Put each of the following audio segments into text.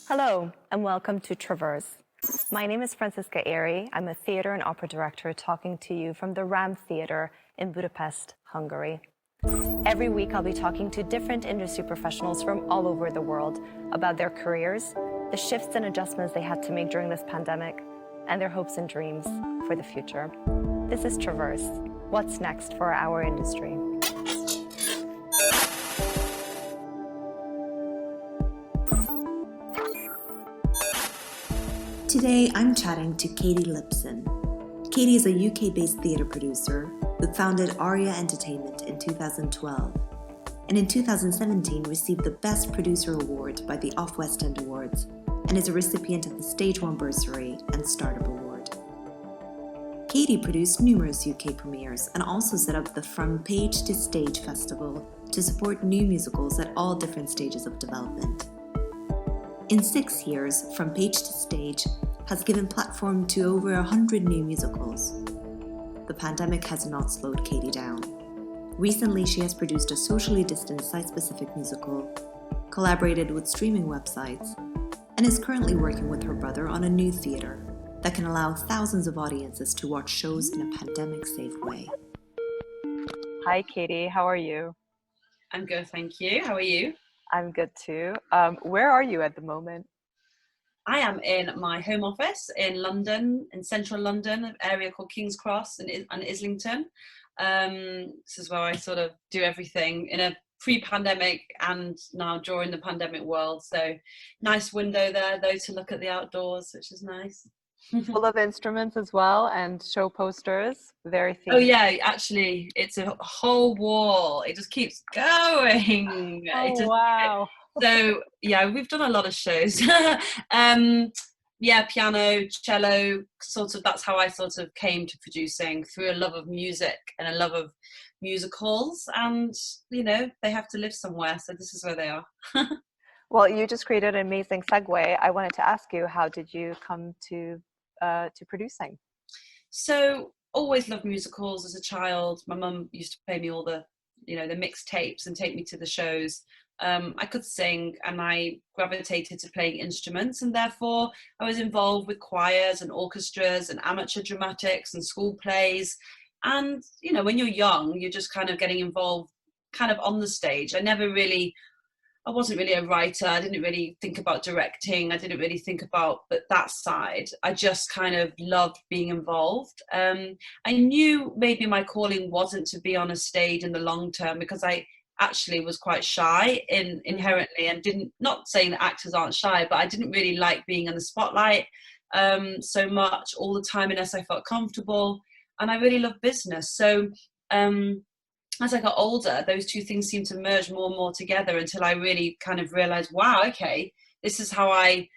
Hello, and welcome to Traverse. My name is Franciska Éry. I'm a theatre and opera director talking to you from the Ram Theatre in Budapest, Hungary. Every week, I'll be talking to different industry professionals from all over the world about their careers, the shifts and adjustments they had to make during this pandemic, and their hopes and dreams for the future. This is Traverse. What's next for our industry? Today, I'm chatting to Katy Lipson. Katy is a UK-based theatre producer who founded Aria Entertainment in 2012, and in 2017 received the Best Producer Award by the Off West End Awards, and is a recipient of the Stage 1 Bursary and Startup Award. Katy produced numerous UK premieres and also set up the From Page to Stage Festival to support new musicals at all different stages of development. In 6 years, From Page to Stage has given platform to over 100 new musicals. The pandemic has not slowed Katy down. Recently, she has produced a socially distanced site-specific musical, collaborated with streaming websites, and is currently working with her brother on a new theatre that can allow thousands of audiences to watch shows in a pandemic-safe way. Hi, Katy. How are you? I'm good, thank you. How are you? I'm good too. Where are you at the moment? I am in my home office in London, in central London, an area called King's Cross and Islington. This is where I sort of do everything in a pre-pandemic and now during the pandemic world. So nice window there, though, to look at the outdoors, which is nice. Full of instruments as well and show posters. Very themed. Oh yeah, actually, it's a whole wall. It just keeps going. Oh, wow. So yeah, we've done a lot of shows. Yeah, piano, cello, sort of, that's how I sort of came to producing, through a love of music and a love of musicals. And, you know, they have to live somewhere. So this is where they are. Well, you just created an amazing segue. I wanted to ask you, how did you come to producing? So always loved musicals as a child. My mum used to play me all the, you know, the mixed tapes and take me to the shows. I could sing and I gravitated to playing instruments, and therefore I was involved with choirs and orchestras and amateur dramatics and school plays. And, you know, when you're young, you're just kind of getting involved kind of on the stage. I wasn't really a writer. I didn't really think about directing. I didn't really think about that side. I just kind of loved being involved. I knew maybe my calling wasn't to be on a stage in the long term, because I actually was quite shy inherently, and not saying that actors aren't shy, but I didn't really like being in the spotlight so much all the time unless I felt comfortable. And I really love business. So as I got older, those two things seemed to merge more and more together until I really kind of realized, wow, okay, this is how I,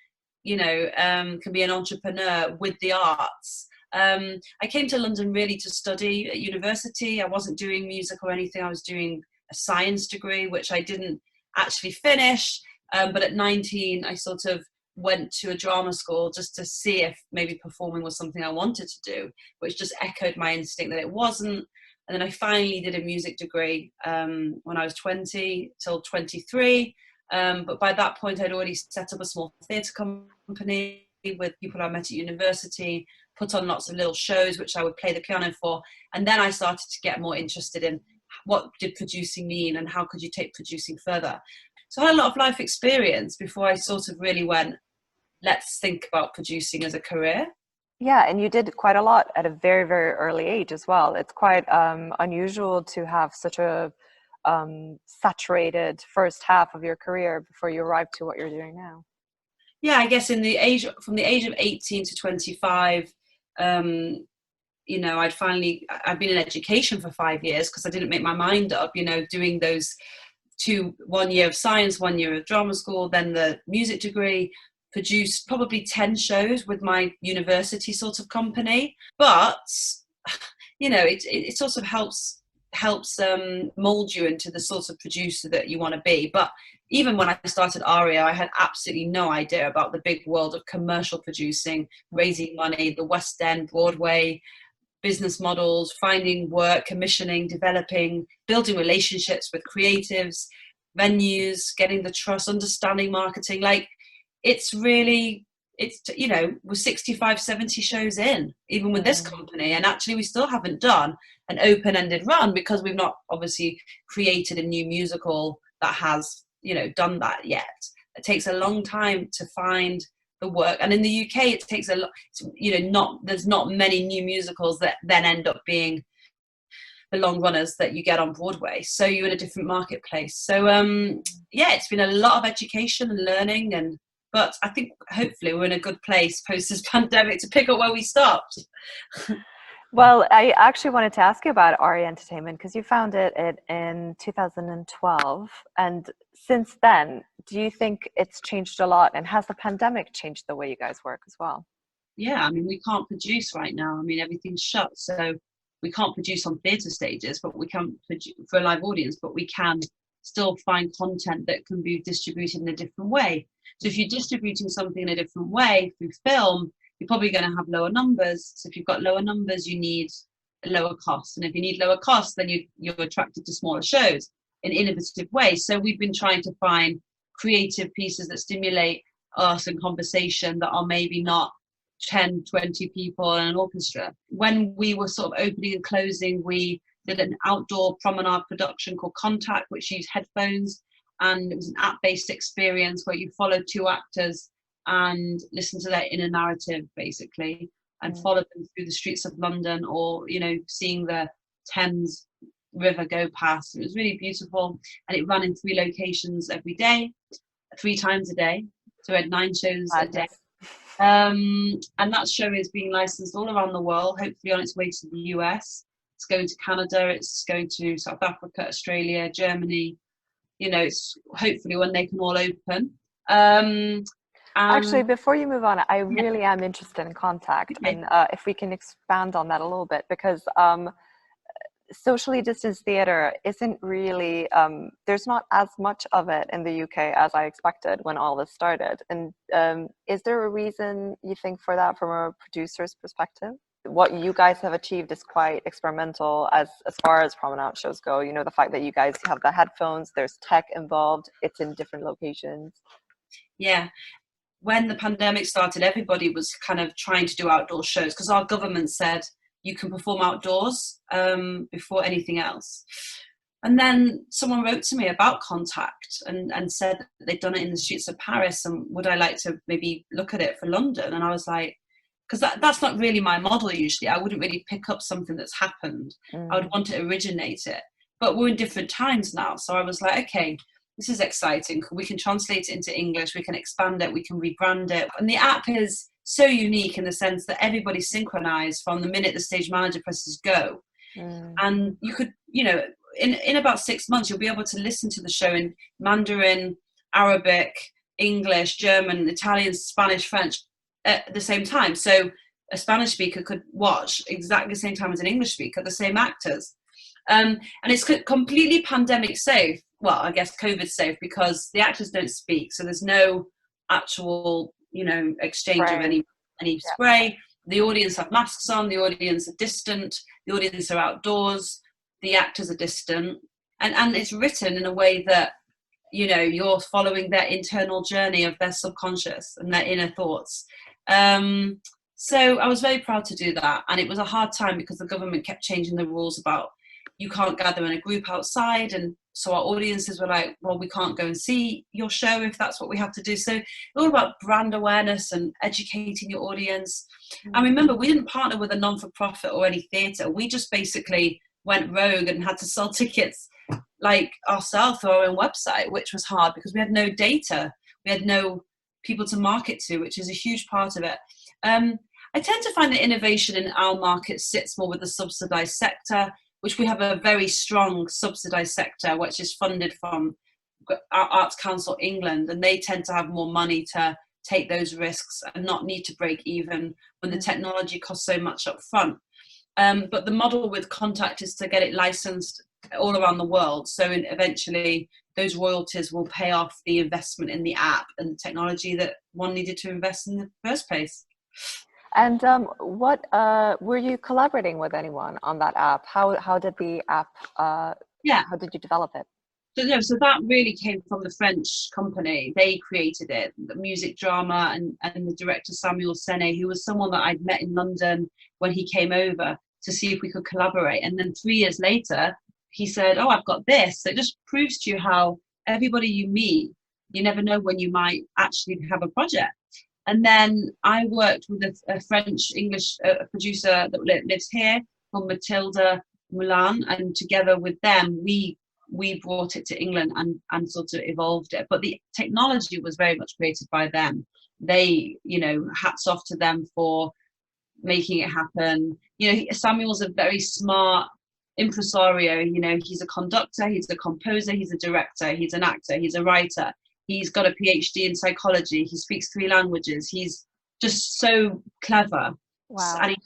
you know, can be an entrepreneur with the arts. I came to London really to study at university. I wasn't doing music or anything. I was doing a science degree, which I didn't actually finish. But at 19, I sort of went to a drama school just to see if maybe performing was something I wanted to do, which just echoed my instinct that it wasn't. And then I finally did a music degree when I was 20 till 23. But by that point, I'd already set up a small theatre company with people I met at university, put on lots of little shows, which I would play the piano for. And then I started to get more interested in what did producing mean and how could you take producing further. So I had a lot of life experience before I sort of really went, let's think about producing as a career. Yeah, and you did quite a lot at a very, very early age as well. It's quite unusual to have such a saturated first half of your career before you arrive to what you're doing now. Yeah, I guess from the age of 18 to 25, you know, I'd been in education for 5 years because I didn't make my mind up, you know, doing those 1 year of science, 1 year of drama school, then the music degree, produced probably 10 shows with my university sort of company. But, you know, it sort of helps mold you into the sort of producer that you want to be. But even when I started Aria, I had absolutely no idea about the big world of commercial producing, raising money, the West End, Broadway, business models, finding work, commissioning, developing, building relationships with creatives, venues, getting the trust, understanding marketing. Like, it's really, we're 65, 70 shows in, even with this company. And actually we still haven't done an open-ended run because we've not obviously created a new musical that has, done that yet. It takes a long time to find the work. And in the UK, it takes a lot, there's not many new musicals that then end up being the long runners that you get on Broadway. So you're in a different marketplace. So it's been a lot of education and learning, but I think hopefully we're in a good place post this pandemic to pick up where we stopped. Well, I actually wanted to ask you about Aria Entertainment because you founded it in 2012. And since then, do you think it's changed a lot? And has the pandemic changed the way you guys work as well? Yeah, I mean, we can't produce right now. I mean, everything's shut. So we can't produce on theatre stages, but we can produce for a live audience, but we can still find content that can be distributed in a different way. So if you're distributing something in a different way through film, you're probably going to have lower numbers. So if you've got lower numbers, you need a lower cost. And if you need lower costs, then you're attracted to smaller shows in innovative ways. So we've been trying to find creative pieces that stimulate us and conversation that are maybe not 10, 20 people in an orchestra. When we were sort of opening and closing, we did an outdoor promenade production called Contact, which used headphones. And it was an app-based experience where you follow two actors and listen to their inner narrative, basically, and follow them through the streets of London, or seeing the Thames River go past. It was really beautiful, and it ran in 3 locations every day, 3 times a day. So we had 9 shows a day. And that show is being licensed all around the world, hopefully on its way to the US. It's going to Canada, it's going to South Africa, Australia, Germany. It's hopefully when they can all open. Actually, before you move on, I really am interested in Contact, and if we can expand on that a little bit, because socially distanced theatre isn't really, there's not as much of it in the UK as I expected when all this started. And is there a reason you think for that from a producer's perspective? What you guys have achieved is quite experimental as far as promenade shows go. The fact that you guys have the headphones, there's tech involved, it's in different locations. Yeah. When the pandemic started, everybody was kind of trying to do outdoor shows because our government said you can perform outdoors before anything else. And then someone wrote to me about Contact and said that they'd done it in the streets of Paris, and would I like to maybe look at it for London? And I was like, because that's not really my model usually. I wouldn't really pick up something that's happened. I would want to originate it. But we're in different times now. So I was like, okay, this is exciting. We can translate it into English. We can expand it. We can rebrand it. And the app is so unique in the sense that everybody's synchronized from the minute the stage manager presses go. And you could, in about 6 months, you'll be able to listen to the show in Mandarin, Arabic, English, German, Italian, Spanish, French at the same time. So a Spanish speaker could watch exactly the same time as an English speaker, the same actors. And it's completely pandemic safe. Well, I guess COVID safe because the actors don't speak. So there's no actual, exchange of any spray. The audience have masks on. The audience are distant. The audience are outdoors. The actors are distant. And it's written in a way that, you're following their internal journey of their subconscious and their inner thoughts. So I was very proud to do that. And it was a hard time because the government kept changing the rules about you can't gather in a group outside. And so our audiences were like, well, we can't go and see your show if that's what we have to do. So it's all about brand awareness and educating your audience. And remember, we didn't partner with a non-for-profit or any theatre. We just basically went rogue and had to sell tickets like ourselves through our own website, which was hard because we had no data. We had no people to market to, which is a huge part of it. I tend to find that innovation in our market sits more with the subsidised sector, which we have a very strong subsidised sector, which is funded from our Arts Council England, and they tend to have more money to take those risks and not need to break even when the technology costs so much up front. But the model with Contact is to get it licensed all around the world. So eventually those royalties will pay off the investment in the app and the technology that one needed to invest in the first place. And what were you collaborating with anyone on that app? How did the app? Yeah. How did you develop it? So, no, so that really came from the French company. They created it, the music drama, and the director Samuel Sene, who was someone that I'd met in London when he came over to see if we could collaborate. And then 3 years later, he said, "Oh, I've got this." So it just proves to you how everybody you meet, you never know when you might actually have a project. And then I worked with a French English producer that lives here called Mathilde Moulin, and together with them, we brought it to England and sort of evolved it. But the technology was very much created by them. They, hats off to them for making it happen. Samuel's a very smart impresario. He's a conductor, he's a composer, he's a director, he's an actor, he's a writer. He's got a PhD in psychology. He speaks 3 languages. He's just so clever. Wow. And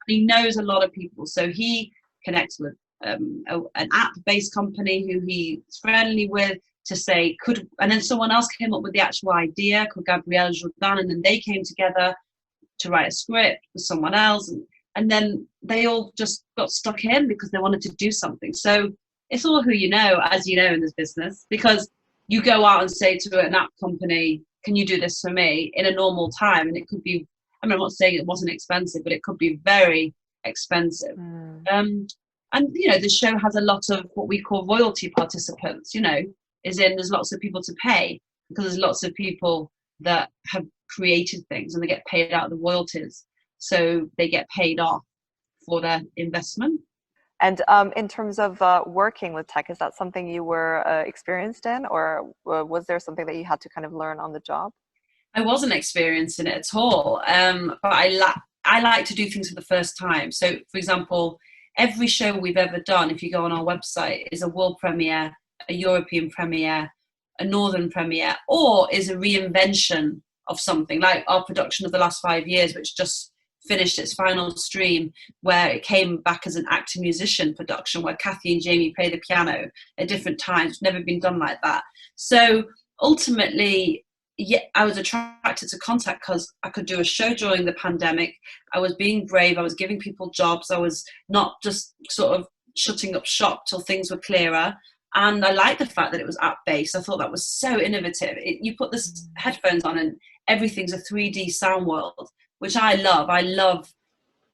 he knows a lot of people. So he connects with an app-based company who he's friendly with to say, and then someone else came up with the actual idea, called Gabrielle Jourdan, and then they came together to write a script with someone else. And then they all just got stuck in because they wanted to do something. So it's all who you know, as you know, in this business, because you go out and say to an app company, "Can you do this for me?" in a normal time. And it could be, I'm not saying it wasn't expensive, but it could be very expensive. And, the show has a lot of what we call royalty participants, as in there's lots of people to pay, because there's lots of people that have created things and they get paid out of the royalties. So they get paid off for their investment. And in terms of working with tech, is that something you were experienced in, or was there something that you had to kind of learn on the job? I wasn't experienced in it at all, but I like to do things for the first time. So, for example, every show we've ever done, if you go on our website, is a world premiere, a European premiere, a northern premiere, or is a reinvention of something, like our production of the last 5 years, which just finished its final stream, where it came back as an actor-musician production where Kathy and Jamie play the piano at different times. It's never been done like that. So ultimately, I was attracted to Contact because I could do a show during the pandemic. I was being brave. I was giving people jobs. I was not just sort of shutting up shop till things were clearer. And I liked the fact that it was app-based. I thought that was so innovative. You put the headphones on and everything's a 3D sound world, which I love. I love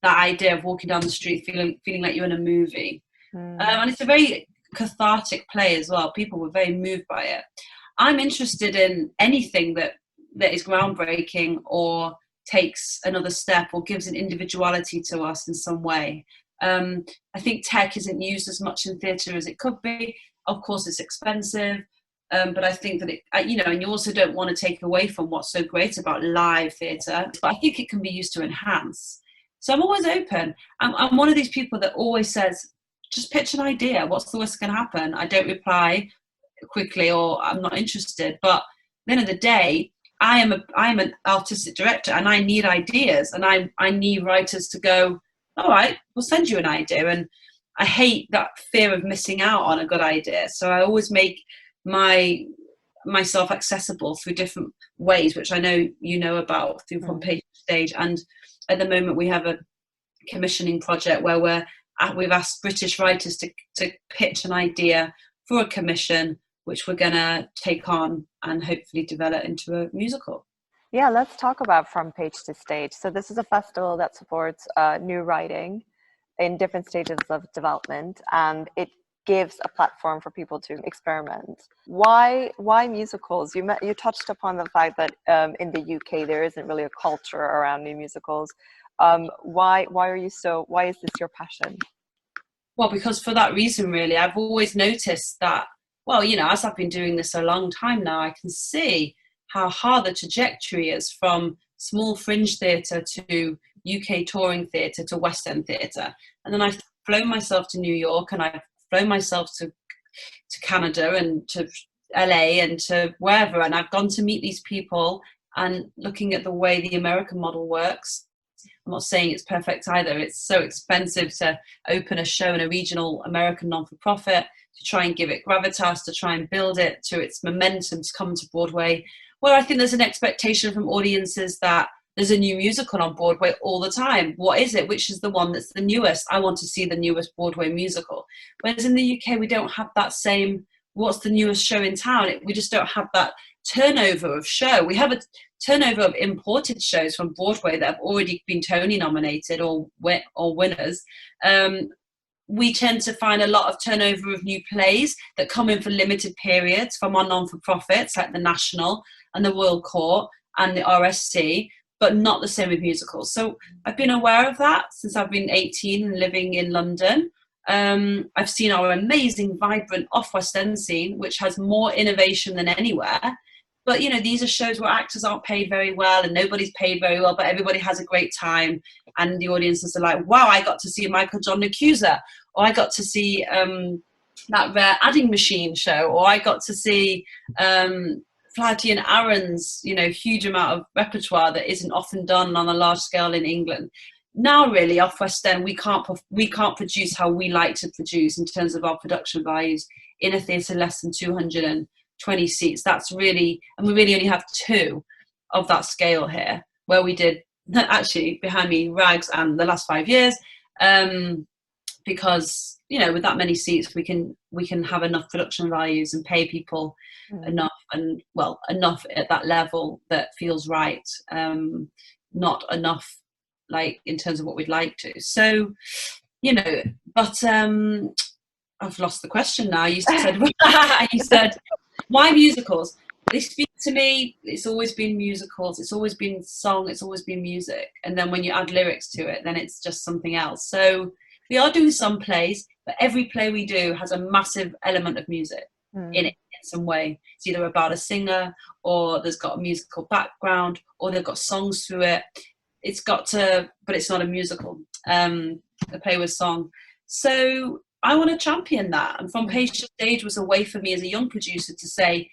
that idea of walking down the street feeling like you're in a movie. And it's a very cathartic play as well. People were very moved by it. I'm interested in anything that is groundbreaking or takes another step or gives an individuality to us in some way. I think tech isn't used as much in theatre as it could be. Of course, it's expensive. But I think that and you also don't want to take away from what's so great about live theatre. But I think it can be used to enhance. So I'm always open. I'm one of these people that always says, just pitch an idea. What's the worst that can happen? I don't reply quickly or I'm not interested. But at the end of the day, I'm an artistic director and I need ideas and I need writers to go, all right, we'll send you an idea. And I hate that fear of missing out on a good idea. So I always make myself accessible through different ways, which I know you know about through From Page to Stage. And at the moment we have a commissioning project where we've asked British writers to pitch an idea for a commission, which we're going to take on and hopefully develop into a musical. Yeah, let's talk about From Page to Stage. So this is a festival that supports new writing in different stages of development, and it gives a platform for people to experiment. Why musicals? You touched upon the fact that in the UK there isn't really a culture around new musicals. Why is this your passion? Well, because for that reason, really, I've always noticed that, well, as I've been doing this a long time now, I can see how hard the trajectory is from small fringe theatre to UK touring theatre to West End theatre. And then I've flown myself to New York and I've flown myself to Canada and to LA and to wherever. And I've gone to meet these people and looking at the way the American model works. I'm not saying it's perfect either. It's so expensive to open a show in a regional American non-for-profit, to try and give it gravitas, to try and build it to its momentum to come to Broadway, where I think there's an expectation from audiences that there's a new musical on Broadway all the time. What is it? Which is the one that's the newest? I want to see the newest Broadway musical. Whereas in the UK, we don't have that same, what's the newest show in town? We just don't have that turnover of show. We have a turnover of imported shows from Broadway that have already been Tony nominated or winners. We tend to find a lot of turnover of new plays that come in for limited periods from our non-for-profits like the National and the Royal Court and the RSC, but not the same with musicals. So I've been aware of that since I've been 18 and living in London. I've seen our amazing, vibrant off-West End scene, which has more innovation than anywhere. But, you know, these are shows where actors aren't paid very well and nobody's paid very well, but everybody has a great time. And the audiences are like, wow, I got to see Michael John Nacusa, or I got to see that Rare Adding Machine show, or I got to see Flaherty and Aaron's, you know, huge amount of repertoire that isn't often done on a large scale in England. Now, really, off West End, we can't produce how we like to produce in terms of our production values in a theatre less than 220 seats. That's really, and we really only have 2 of that scale here, where we did actually behind me Rags and the last 5 years, because, you know, with that many seats, we can have enough production values and pay people enough, and enough at that level that feels right, not enough like in terms of what we'd like to. So, you know, but I've lost the question now. You said why musicals? They speak to me. It's always been musicals. It's always been song. It's always been music. And then when you add lyrics to it, then it's just something else. So we are doing some plays, but every play we do has a massive element of music in it in some way. It's either about a singer, or there's got a musical background, or they've got songs through it. It's got to, but it's not a musical. The play with song. So I want to champion that. And From Page to Stage was a way for me as a young producer to say,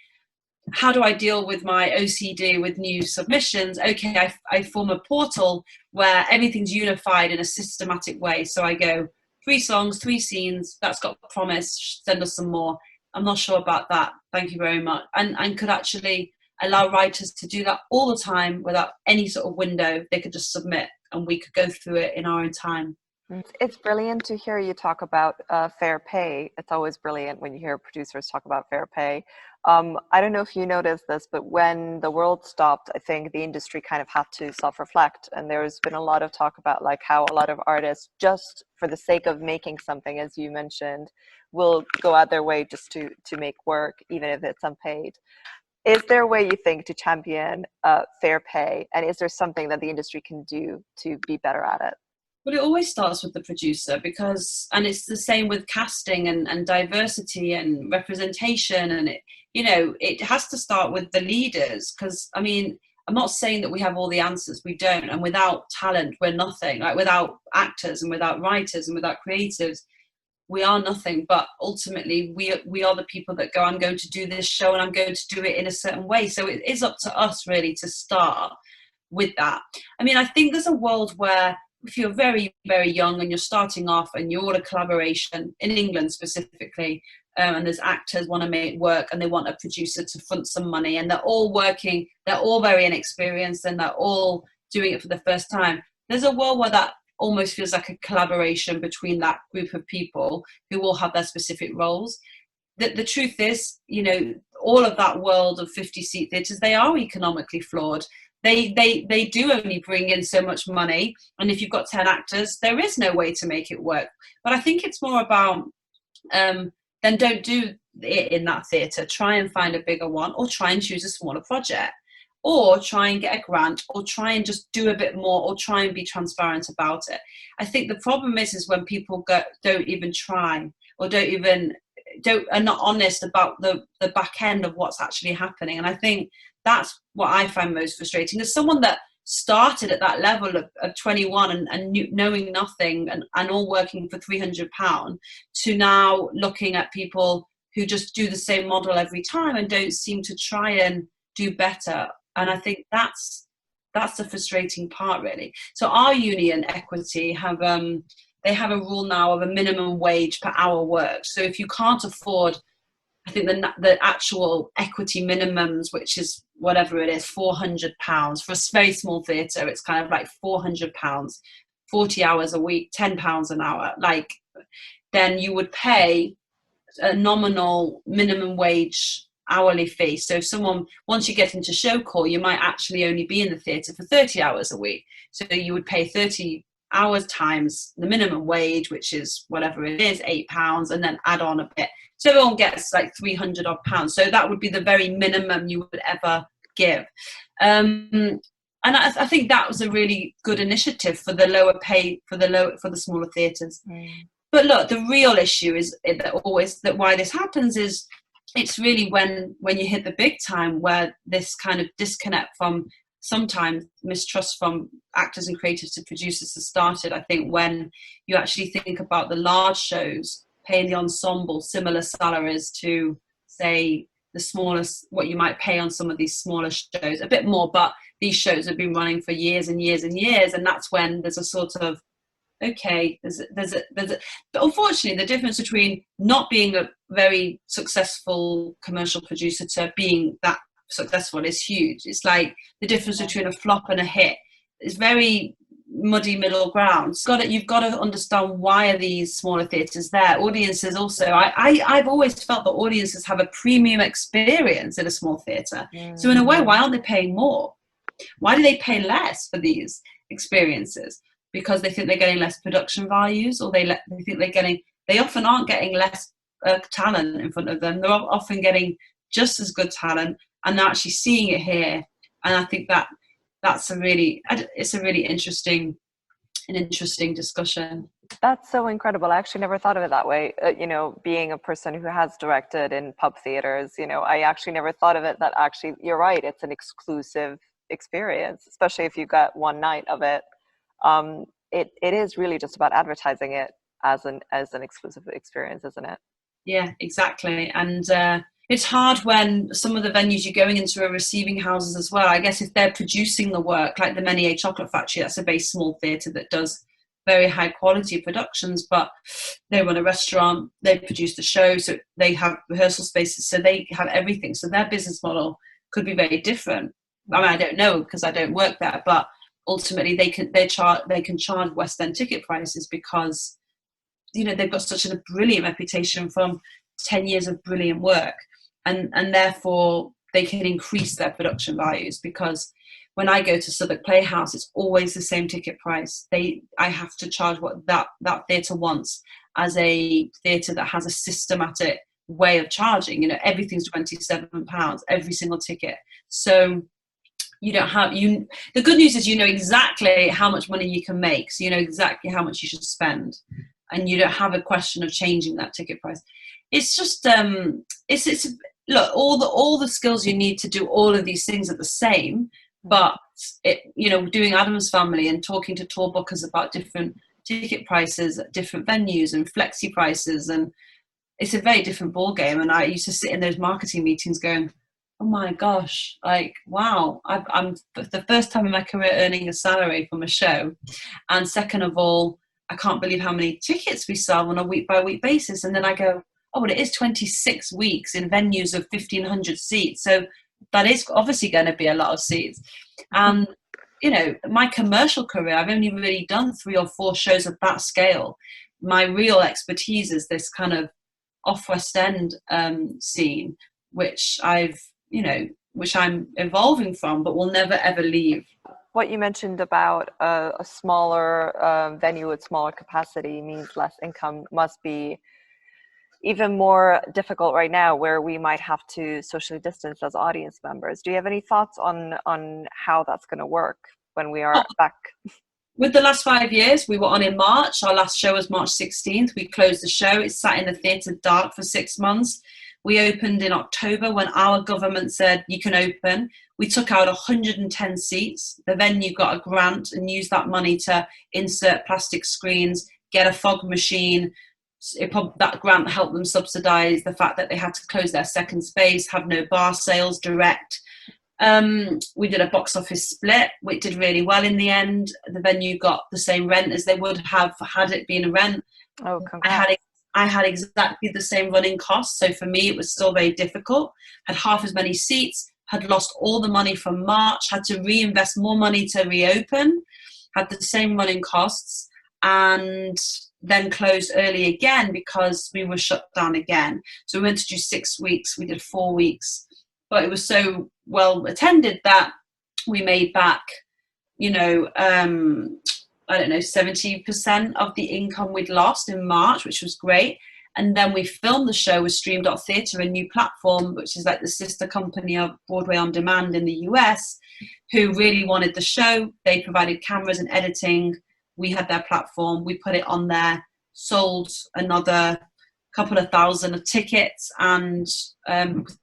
how do I deal with my OCD with new submissions? Okay, I form a portal where everything's unified in a systematic way. So I go 3 songs, 3 scenes, that's got promise, send us some more. I'm not sure about that. Thank you very much. And could actually allow writers to do that all the time without any sort of window. They could just submit and we could go through it in our own time. It's brilliant to hear you talk about fair pay. It's always brilliant when you hear producers talk about fair pay. I don't know if you noticed this, but when the world stopped, I think the industry kind of had to self-reflect. And there's been a lot of talk about like how a lot of artists, just for the sake of making something, as you mentioned, will go out their way just to make work, even if it's unpaid. Is there a way you think to champion fair pay? And is there something that the industry can do to be better at it? Well, it always starts with the producer, and it's the same with casting and diversity and representation. And it has to start with the leaders, because I mean, I'm not saying that we have all the answers. We don't. And without talent, we're nothing. Like without actors and without writers and without creatives, we are nothing. But ultimately, we are the people that go, I'm going to do this show and I'm going to do it in a certain way. So it is up to us really to start with that. I mean, I think there's a world where if you're very, very young and you're starting off and you're all a collaboration, in England specifically, and there's actors want to make work and they want a producer to front some money, and they're all working, they're all very inexperienced and they're all doing it for the first time. There's a world where that almost feels like a collaboration between that group of people who all have their specific roles. The truth is, you know, all of that world of 50-seat theatres, they are economically flawed. They do only bring in so much money, and if you've got 10 actors, there is no way to make it work. But I think it's more about then don't do it in that theatre. Try and find a bigger one, or try and choose a smaller project, or try and get a grant, or try and just do a bit more, or try and be transparent about it. I think the problem is when people don't even try, or are not honest about the back end of what's actually happening. And I think that's what I find most frustrating. As someone that started at that level of 21 and knowing nothing and all working for £300, to now looking at people who just do the same model every time and don't seem to try and do better. And I think that's the frustrating part, really. So our union, Equity, they have a rule now of a minimum wage per hour worked. So if you can't afford I think the actual equity minimums, which is whatever it is, £400 for a very small theatre. It's kind of like £400, 40 hours a week, £10 an hour. Like, then you would pay a nominal minimum wage hourly fee. So if someone, once you get into show call, you might actually only be in the theatre for 30 hours a week. So you would pay 30 hours times the minimum wage, which is whatever it is, £8, and then add on a bit. So everyone gets like 300 odd pounds. So that would be the very minimum you would ever give. And I think that was a really good initiative for the lower pay, for the smaller theatres. But look, the real issue is that why this happens is, it's really when you hit the big time, where this kind of disconnect from, sometimes mistrust from actors and creatives to producers has started. I think when you actually think about the large shows paying the ensemble similar salaries to, say, the smallest, what you might pay on some of these smaller shows, a bit more, but these shows have been running for years and years and years, and that's when there's a sort of, okay, there's a but unfortunately the difference between not being a very successful commercial producer to being that successful is huge. It's like the difference between a flop and a hit is very muddy middle ground. You've got to understand, why are these smaller theatres there? Audiences also, I've always felt that audiences have a premium experience in a small theatre. So in a way, why aren't they paying more? Why do they pay less for these experiences? Because they think they're getting less production values, or they think they often aren't getting less talent in front of them. They're often getting just as good talent, and they're actually seeing it here. And I think it's a really interesting discussion. That's so incredible. I actually never thought of it that way. Being a person who has directed in pub theaters, I actually never thought of it that actually, you're right, it's an exclusive experience, especially if you got one night of it. It is really just about advertising it as an exclusive experience, isn't it? Yeah, exactly. And it's hard when some of the venues you're going into are receiving houses as well. I guess if they're producing the work, like the Menier Chocolate Factory, that's a very small theatre that does very high quality productions, but they run a restaurant, they produce the show, so they have rehearsal spaces, so they have everything. So their business model could be very different. I mean, I don't know because I don't work there, but ultimately they can charge West End ticket prices because they've got such a brilliant reputation from 10 years of brilliant work, and therefore they can increase their production values. Because when I go to Southwark Playhouse, it's always the same ticket price. I have to charge what that theatre wants, as a theatre that has a systematic way of charging. Everything's £27 every single ticket. So the good news is exactly how much money you can make, so you know exactly how much you should spend, and you don't have a question of changing that ticket price. It's just look, all the skills you need to do all of these things are the same, but doing Adam's Family and talking to tour bookers about different ticket prices at different venues and flexi prices, and it's a very different ball game. And I used to sit in those marketing meetings going, oh my gosh, like, wow, I'm for the first time in my career earning a salary from a show. And second of all, I can't believe how many tickets we sell on a week by week basis. And then I go, oh, well, it is 26 weeks in venues of 1,500 seats. So that is obviously going to be a lot of seats. And, my commercial career, I've only really done 3 or 4 shows of that scale. My real expertise is this kind of off West End scene, which which I'm evolving from, but will never ever leave. What you mentioned about a smaller venue with smaller capacity means less income must be even more difficult right now, where we might have to socially distance as audience members. Do you have any thoughts on how that's going to work when we are back? With the last 5 years, we were on in March. Our last show was March 16th. We closed the show. It sat in the theatre dark for 6 months. We opened in October when our government said you can open. We took out 110 seats. The venue got a grant and used that money to insert plastic screens, get a fog machine. That grant helped them subsidise the fact that they had to close their second space, have no bar sales, direct. We did a box office split, which did really well in the end. The venue got the same rent as they would have had it been a rent. Oh, congrats. I had exactly the same running costs. So for me, it was still very difficult. Had half as many seats, had lost all the money from March, had to reinvest more money to reopen, had the same running costs, and then closed early again because we were shut down again. So we went to do 6 weeks, we did 4 weeks, but it was so well attended that we made back, you know, I don't know, 70% of the income we'd lost in March, which was great. And then we filmed the show with Stream.Theatre, a new platform, which is like the sister company of Broadway On Demand in the US, who really wanted the show. They provided cameras and editing. We had their platform. We put it on there, sold another couple of thousand of tickets, and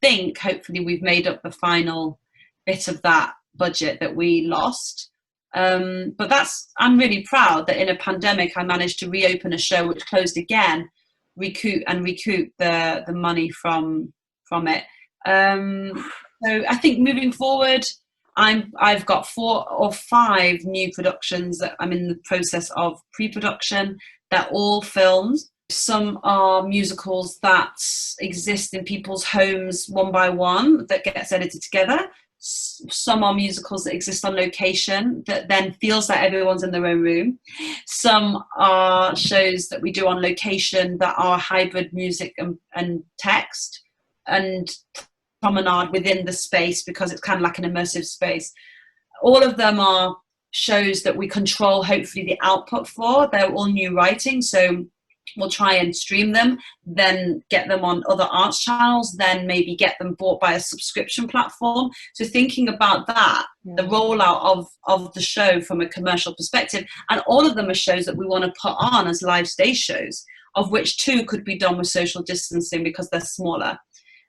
think hopefully we've made up the final bit of that budget that we lost. But I'm really proud that in a pandemic I managed to reopen a show which closed again, recoup the money from it. So I think moving forward, I've got 4 or 5 new productions that I'm in the process of pre-production. They're all films. Some are musicals that exist in people's homes one by one that gets edited together. Some are musicals that exist on location that then feels like everyone's in their own room. Some are shows that we do on location that are hybrid music and text and promenade within the space because it's kind of like an immersive space. All of them are shows that we control hopefully the output for. They're all new writing, so we'll try and stream them, then get them on other arts channels, then maybe get them bought by a subscription platform. So thinking about that, the rollout of the show from a commercial perspective, and all of them are shows that we want to put on as live stage shows, of which 2 could be done with social distancing because they're smaller.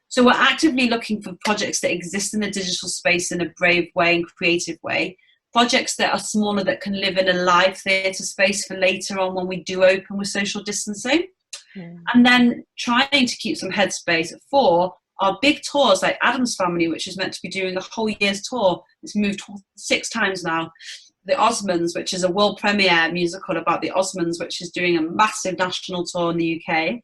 So we're actively looking for projects that exist in the digital space in a brave way and creative way. Projects that are smaller that can live in a live theatre space for later on when we do open with social distancing. And then trying to keep some headspace for our big tours like Addams Family, which is meant to be doing a whole year's tour. It's moved 6 times now. The Osmonds, which is a world premiere musical about the Osmonds, which is doing a massive national tour in the UK.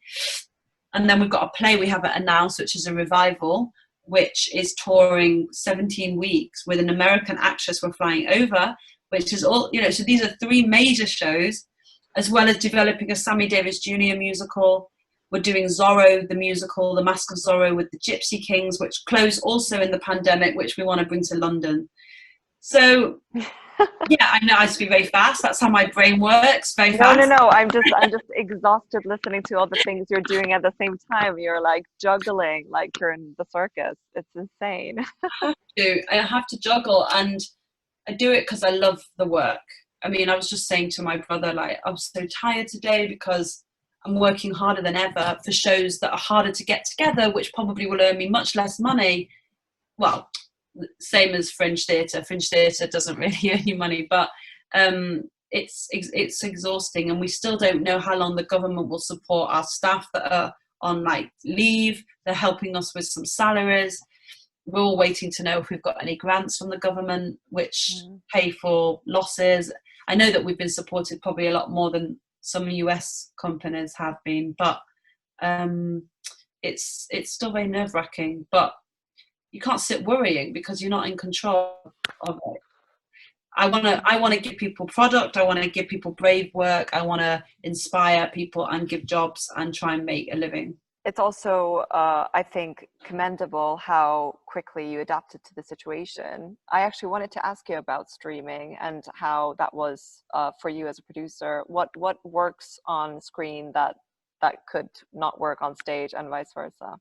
And then we've got a play we haven't announced, which is a revival, which is touring 17 weeks with an American actress we're flying over, which is all, you know, so these are 3 major shows, as well as developing a Sammy Davis Jr. musical. We're doing Zorro, the musical, The Mask of Zorro with the Gypsy Kings, which closed also in the pandemic, which we want to bring to London. So, yeah, I know I speak very fast. That's how my brain works, very fast. No. I'm just exhausted listening to all the things you're doing at the same time. You're like juggling, like you're in the circus. It's insane. I have to juggle, and I do it because I love the work. I mean, I was just saying to my brother, like, I'm so tired today because I'm working harder than ever for shows that are harder to get together, which probably will earn me much less money. Well, same as Fringe Theatre. Fringe Theatre doesn't really earn you money, but it's exhausting, and we still don't know how long the government will support our staff that are on like leave. They're helping us with some salaries. We're all waiting to know if we've got any grants from the government which pay for losses. I know that we've been supported probably a lot more than some US companies have been, but it's still very nerve-wracking. But you can't sit worrying because you're not in control of it. I want to give people product. I want to give people brave work. I want to inspire people and give jobs and try and make a living. It's also, I think, commendable how quickly you adapted to the situation. I actually wanted to ask you about streaming and how that was for you as a producer. What works on screen that could not work on stage, and vice versa?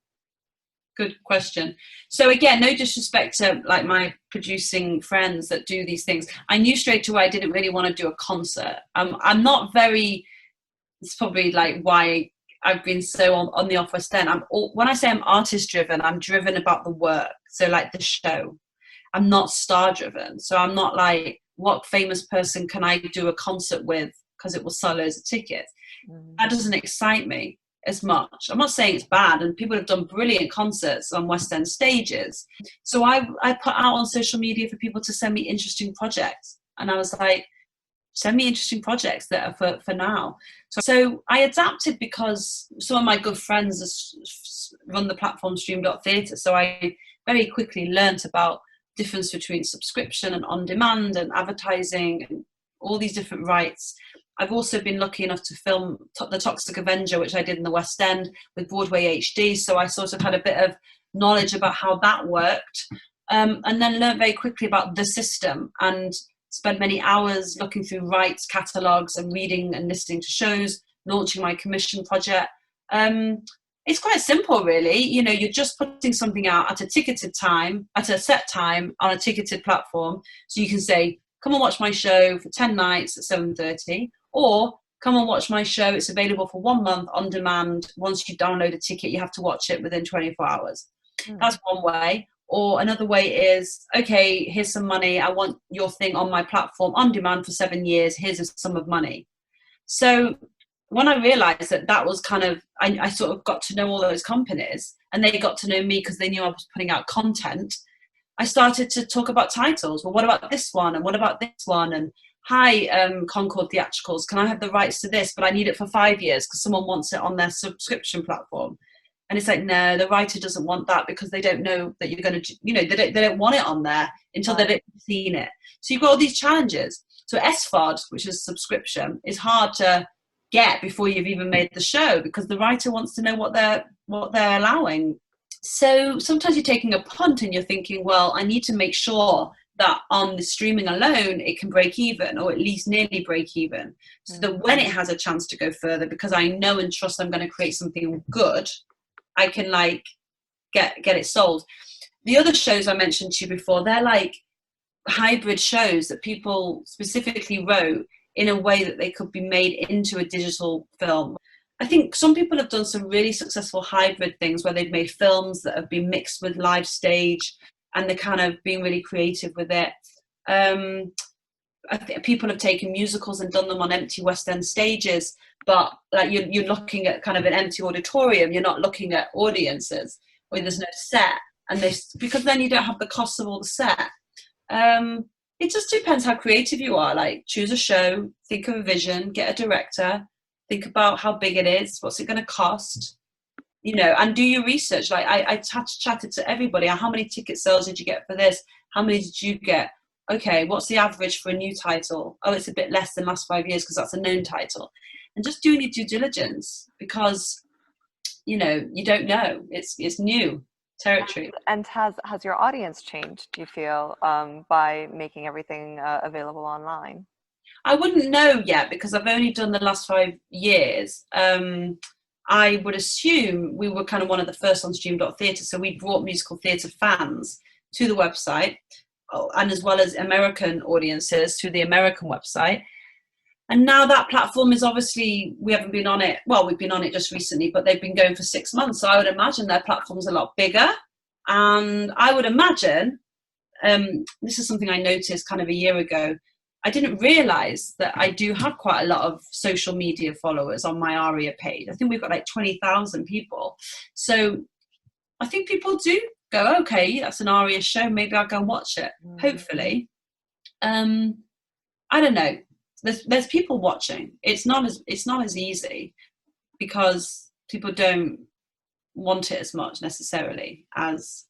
Good question. So again, no disrespect to like my producing friends that do these things. I knew straight away I didn't really want to do a concert. I'm not very. It's probably like why I've been so on the Off West End. When I say I'm artist driven, I'm driven about the work. So like the show, I'm not star driven. So I'm not like, what famous person can I do a concert with because it will sell loads of tickets. That doesn't excite me as much. I'm not saying it's bad, and people have done brilliant concerts on West End stages. So I put out on social media for people to send me interesting projects, and I was like, send me interesting projects that are for now. So I adapted because some of my good friends run the platform stream.theatre. So I very quickly learnt about difference between subscription and on demand and advertising and all these different rights. I've also been lucky enough to film The Toxic Avenger, which I did in the West End with Broadway HD. So I sort of had a bit of knowledge about how that worked, and then learned very quickly about the system and spent many hours looking through rights catalogues and reading and listening to shows, launching my commission project. It's quite simple, really. You know, you're just putting something out at a ticketed time, at a set time on a ticketed platform. So you can say, come and watch my show for 10 nights at 7:30, or come and watch my show. It's available for 1 month on demand. Once you download a ticket, you have to watch it within 24 hours. That's one way. Or another way is, okay, here's some money. I want your thing on my platform on demand for 7 years. Here's a sum of money. So when I realized that was kind of, I sort of got to know all those companies, and they got to know me because they knew I was putting out content. I started to talk about titles. Well, what about this one? And what about this one? And hi, Concord Theatricals, can I have the rights to this? But I need it for 5 years because someone wants it on their subscription platform. And it's like, no, the writer doesn't want that because they don't know that you're going to, you know, they don't want it on there until they've seen it. So you've got all these challenges. So SVOD, which is subscription, is hard to get before you've even made the show because the writer wants to know what they're allowing. So sometimes you're taking a punt and you're thinking, well, I need to make sure that on the streaming alone, it can break even, or at least nearly break even, so that when it has a chance to go further, because I know and trust I'm going to create something good, I can like get it sold. The other shows I mentioned to you before, they're like hybrid shows that people specifically wrote in a way that they could be made into a digital film. I think some people have done some really successful hybrid things where they've made films that have been mixed with live stage, and they're kind of being really creative with it. I think people have taken musicals and done them on empty West End stages, but like you're looking at kind of an empty auditorium. You're not looking at audiences where there's no set, and because then you don't have the cost of all the set. It just depends how creative you are. Like, choose a show, think of a vision, get a director, think about how big it is, what's it going to cost, you know, and do your research. Like I chatted to everybody. How many ticket sales did you get for this? How many did you get? Okay, what's the average for a new title? Oh, it's a bit less than last 5 years because that's a known title. And just doing your due diligence, because, you know, you don't know. It's new territory. And has your audience changed, do you feel, by making everything available online? I wouldn't know yet because I've only done the last 5 years. I would assume we were kind of one of the first on stream.theatre, so we brought musical theatre fans to the website, and as well as American audiences to the American website. And now that platform is obviously, we haven't been on it, well, we've been on it just recently, but they've been going for 6 months. So I would imagine their platform's a lot bigger. And I would imagine, this is something I noticed kind of a year ago, I didn't realise that I do have quite a lot of social media followers on my Aria page. I think we've got like 20,000 people. So I think people do go, okay, that's an Aria show, maybe I'll go and watch it, hopefully. I don't know. There's people watching. It's not as easy because people don't want it as much necessarily as,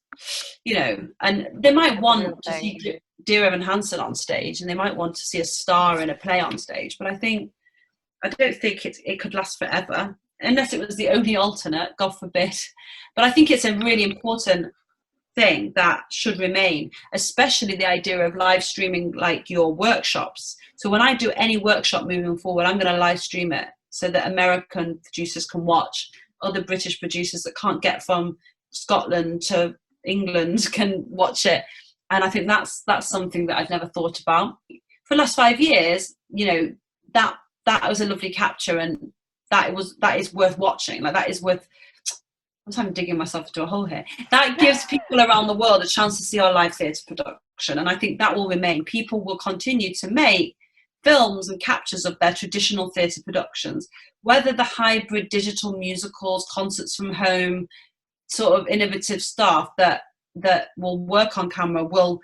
you know, and they might want to see Dear Evan Hansen on stage, and they might want to see a star in a play on stage, but I don't think it could last forever, unless it was the only alternate, God forbid. But I think it's a really important thing that should remain, especially the idea of live streaming like your workshops. So when I do any workshop moving forward, I'm going to live stream it so that American producers can watch, other British producers that can't get from Scotland to England can watch it. And I think that's something that I've never thought about. For the last 5 years, you know, that was a lovely capture, and that is worth watching. Like, that is worth, I'm digging myself into a hole here. That gives people around the world a chance to see our live theatre production. And I think that will remain. People will continue to make films and captures of their traditional theatre productions, whether the hybrid digital musicals, concerts from home, sort of innovative stuff that will work on camera will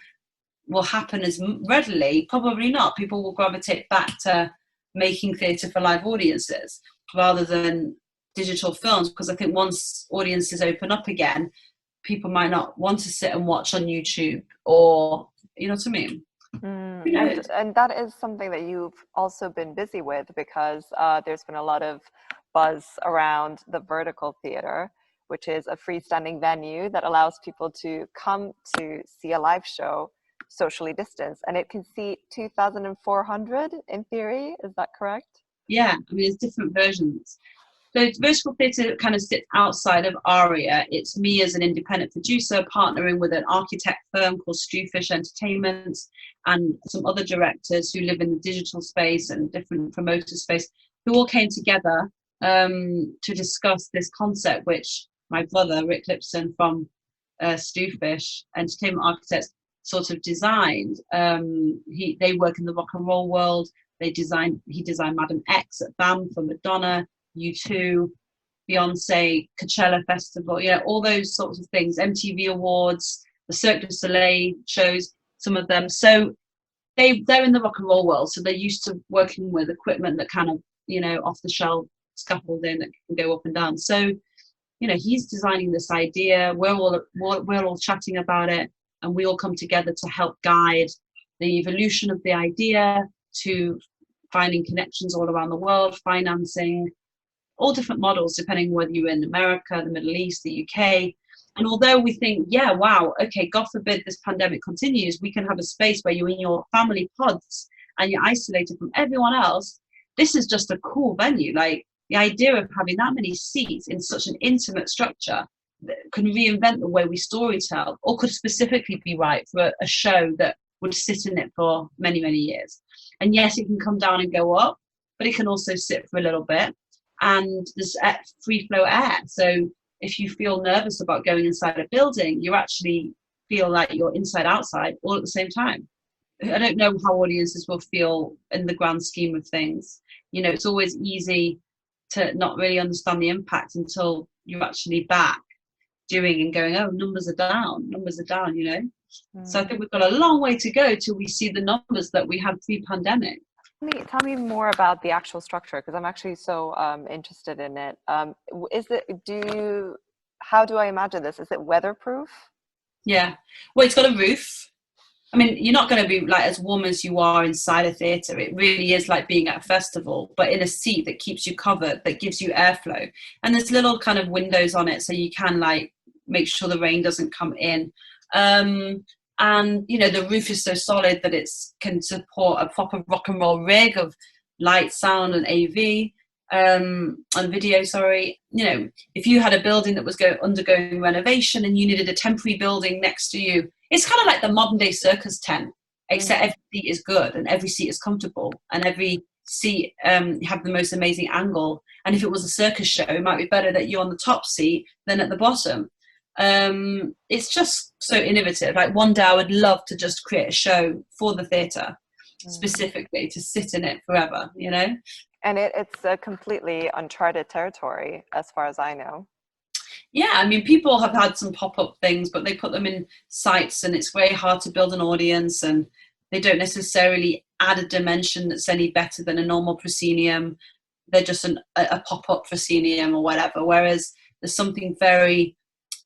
will happen as readily. Probably not. People will gravitate back to making theatre for live audiences rather than digital films, because I think once audiences open up again, people might not want to sit and watch on YouTube, or you know what I mean. And that is something that you've also been busy with, because there's been a lot of buzz around the vertical theater, which is a freestanding venue that allows people to come to see a live show socially distanced, and it can seat 2,400 in theory. Is that correct? Yeah, I mean, there's different versions. So vertical theatre kind of sits outside of Aria. It's me as an independent producer partnering with an architect firm called Aria Entertainment and some other directors who live in the digital space and different promoter space, who all came together to discuss this concept, which my brother, Rick Lipson from Stewfish Entertainment Architects, sort of designed. They work in the rock and roll world. He designed Madam X at BAM for Madonna, U2, Beyonce, Coachella Festival, you know, all those sorts of things, MTV Awards, the Cirque du Soleil shows, some of them. So they're in the rock and roll world, so they're used to working with equipment that kind of, you know, off the shelf scaffolding that can go up and down. So, you know, he's designing this idea. We're all chatting about it, and we all come together to help guide the evolution of the idea to finding connections all around the world, financing, all different models depending whether you're in America, the Middle East, the UK. And although we think, yeah, wow, okay, God forbid this pandemic continues, we can have a space where you're in your family pods and you're isolated from everyone else. This is just a cool venue. Like, the idea of having that many seats in such an intimate structure that can reinvent the way we storytell, or could specifically be right for a show that would sit in it for many, many years. And yes, it can come down and go up, but it can also sit for a little bit. And there's free flow air. So if you feel nervous about going inside a building, you actually feel like you're inside outside all at the same time. I don't know how audiences will feel in the grand scheme of things. You know, it's always easy to not really understand the impact until you're actually back doing and going, oh, numbers are down, you know. So I think we've got a long way to go till we see the numbers that we had pre-pandemic. Tell me more about the actual structure, because I'm actually so interested in it. How do I imagine this? Is it weatherproof? Yeah. Well, it's got a roof. I mean, you're not going to be like as warm as you are inside a theatre. It really is like being at a festival, but in a seat that keeps you covered, that gives you airflow. And there's little kind of windows on it, so you can like make sure the rain doesn't come in. And you know, the roof is so solid that it can support a proper rock and roll rig of light, sound, and AV and video. Sorry, you know, if you had a building that was undergoing renovation and you needed a temporary building next to you, it's kind of like the modern day circus tent, except every seat is good and every seat is comfortable and every seat have the most amazing angle. And if it was a circus show, it might be better that you're on the top seat than at the bottom. It's just so innovative. Like, one day I would love to just create a show for the theatre specifically to sit in it forever, you know. And it's a completely uncharted territory as far as I know. Yeah, I mean, people have had some pop-up things, but they put them in sites and it's very hard to build an audience, and they don't necessarily add a dimension that's any better than a normal proscenium. They're just a pop-up proscenium or whatever, whereas there's something very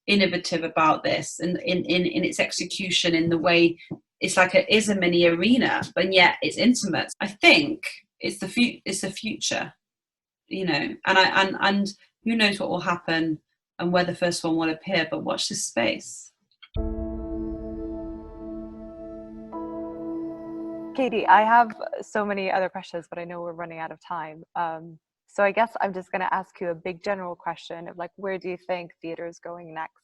innovative about this in its execution, in the way it's like it is a mini arena, but yet it's intimate. I think it's the future, you know, and who knows what will happen and where the first one will appear, but watch this space. Katy, I have so many other questions, but I know we're running out of time. So I guess I'm just going to ask you a big general question of like, where do you think theatre is going next?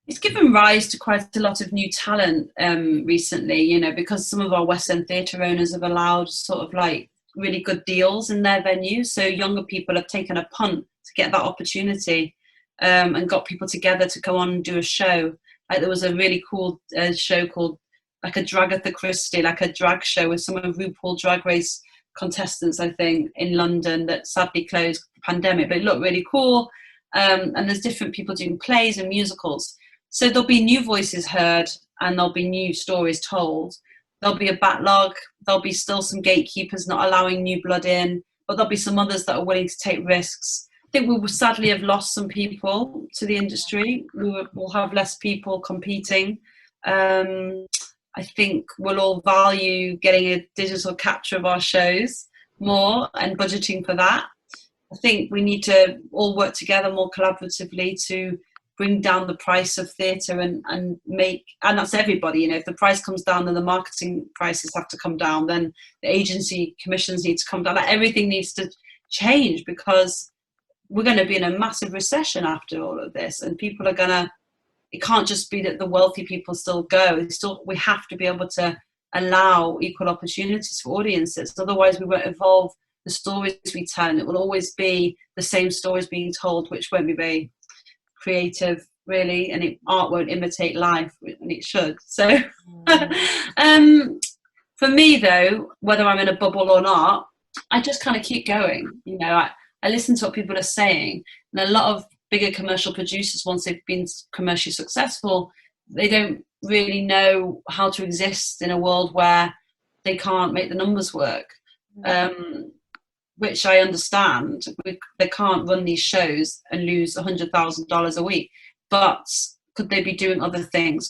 It's given rise to quite a lot of new talent recently, you know, because some of our West End theatre owners have allowed sort of like really good deals in their venues. So younger people have taken a punt to get that opportunity and got people together to go on and do a show. Like, there was a really cool show called like a Dragatha Christie, like a drag show with some of RuPaul Drag Race contestants, I think, in London, that sadly closed the pandemic, but it looked really cool. And there's different people doing plays and musicals. So there'll be new voices heard, and there'll be new stories told. There'll be a backlog, there'll be still some gatekeepers not allowing new blood in, but there'll be some others that are willing to take risks. I think we will sadly have lost some people to the industry. We'll have less people competing. I think we'll all value getting a digital capture of our shows more and budgeting for that. I think we need to all work together more collaboratively to bring down the price of theatre and that's everybody. You know, if the price comes down, then the marketing prices have to come down, then the agency commissions need to come down. Like, everything needs to change, because we're going to be in a massive recession after all of this, and people are gonna, it can't just be that the wealthy people still go. We have to be able to allow equal opportunities for audiences. Otherwise, we won't evolve the stories we tell, and it will always be the same stories being told, which won't be very creative, really, and art won't imitate life, and it should. So, for me, though, whether I'm in a bubble or not, I just kind of keep going. You know, I listen to what people are saying, and a lot of bigger commercial producers, once they've been commercially successful, they don't really know how to exist in a world where they can't make the numbers work, which I understand. They can't run these shows and lose $100,000 a week, but could they be doing other things?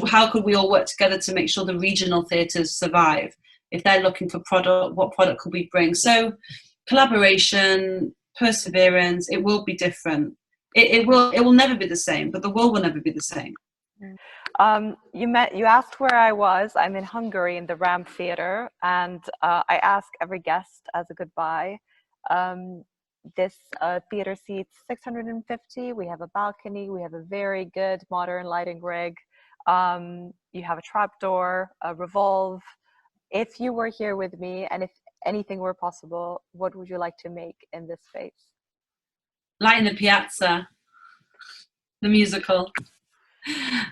How could we all work together to make sure the regional theatres survive? If they're looking for product, what product could we bring? So collaboration, perseverance, it will be different. It will never be the same, but the world will never be the same. You asked where I was. I'm in Hungary in the RAM Theatre, and I ask every guest as a goodbye. This theatre seats 650. We have a balcony. We have a very good modern lighting rig. You have a trapdoor, a revolve. If you were here with me, and if anything were possible, what would you like to make in this space? Light in the Piazza, the musical.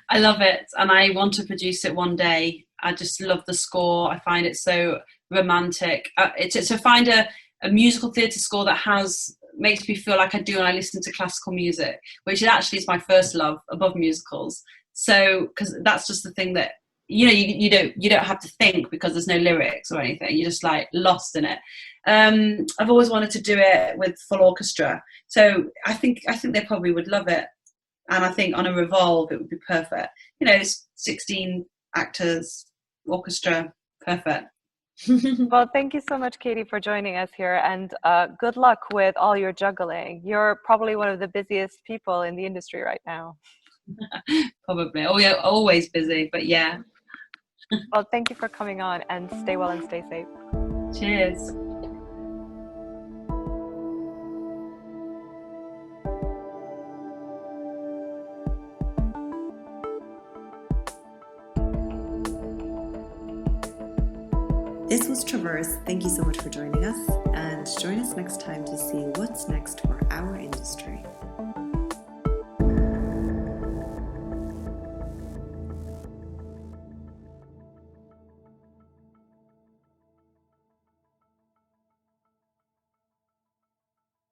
I love it, and I want to produce it one day. I just love the score. I find it so romantic. To find a musical theatre score that makes me feel like I do when I listen to classical music, which actually is my first love above musicals. So, because that's just the thing that, you know, you don't have to think, because there's no lyrics or anything. You're just like lost in it. I've always wanted to do it with full orchestra, so I think they probably would love it. And I think on a revolve it would be perfect. You know, it's 16 actors, orchestra, perfect. Well, thank you so much, Katy, for joining us here, and good luck with all your juggling. You're probably one of the busiest people in the industry right now. Probably. Oh yeah, always busy, but yeah. Well, thank you for coming on, and stay well and stay safe. Cheers. This was Traverse. Thank you so much for joining us, and join us next time to see what's next for our industry.